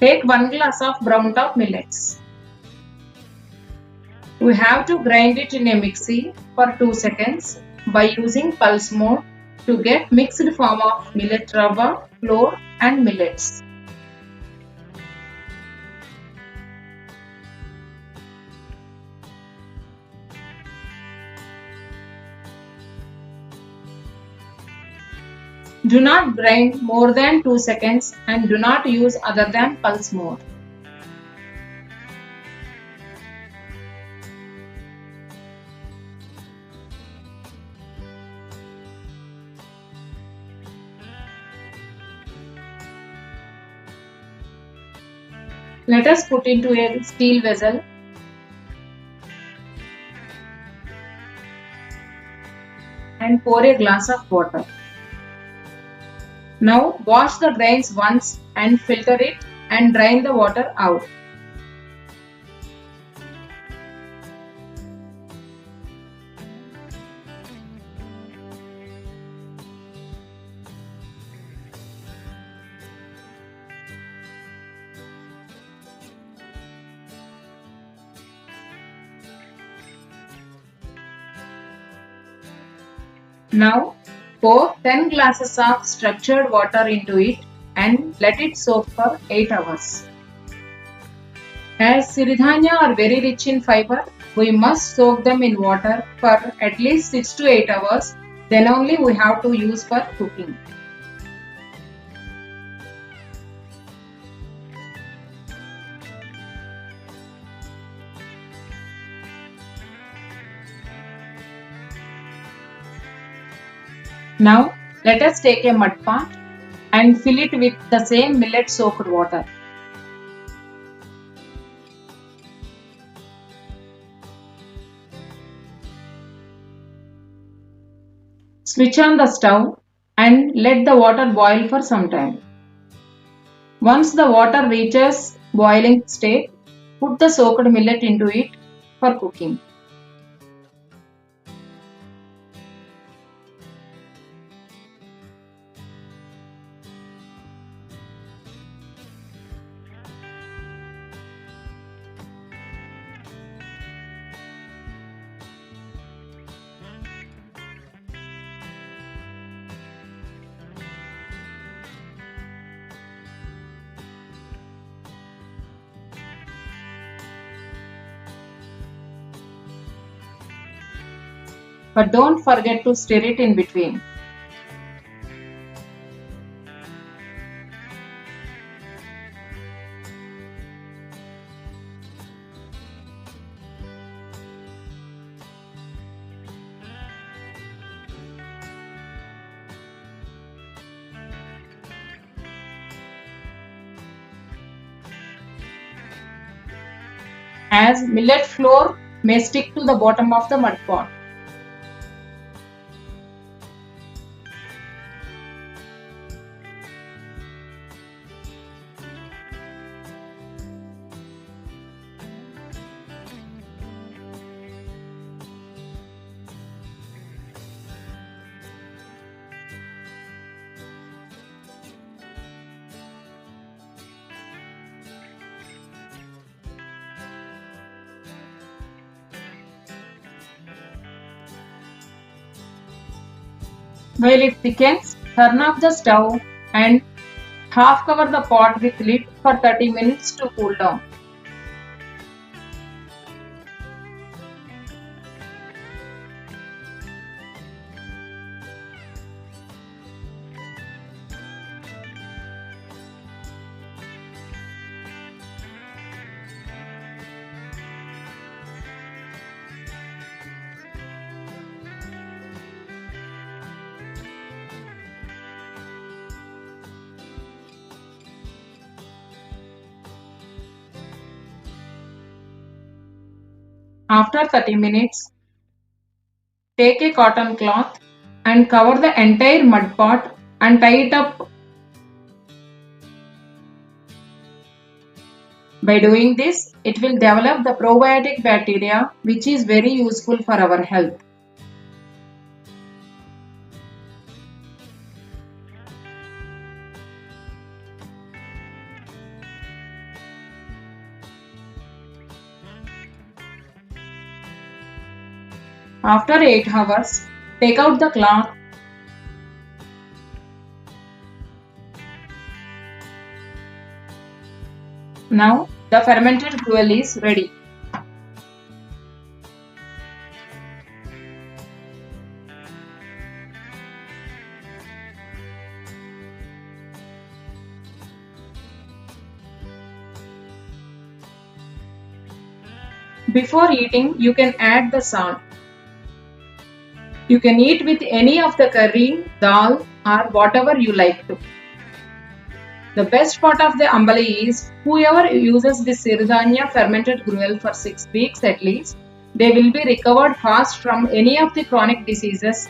Take 1 glass of brown top millets. We have to grind it in a mixie for 2 seconds by using pulse mode to get mixed form of millet rava, flour and millets. Do not grind more than 2 seconds and do not use other than pulse mode. Let us put into a steel vessel and pour a glass of water. Now wash the grains once and filter it and drain the water out. Now pour 10 glasses of structured water into it and let it soak for 8 hours. As siridhanya are very rich in fiber, we must soak them in water for at least 6 to 8 hours. Then only we have to use for cooking. Now let us take a mud pot and fill it with the same millet soaked water. Switch on the stove and let the water boil for some time. Once the water reaches boiling state, put the soaked millet into it for cooking. But don't forget to stir it in between. As millet flour may stick to the bottom of the mud pot. While it thickens, turn off the stove and half cover the pot with lid for 30 minutes to cool down. After 30 minutes, take a cotton cloth and cover the entire mud pot and tie it up. By doing this, it will develop the probiotic bacteria, which is very useful for our health. After 8 hours, take out the cloth. Now the fermented gruel is ready. Before eating, you can add the salt. You can eat with any of the curry, dal or whatever you like to. The best part of the ambali is whoever uses this Siridhanya fermented gruel for 6 weeks at least, they will be recovered fast from any of the chronic diseases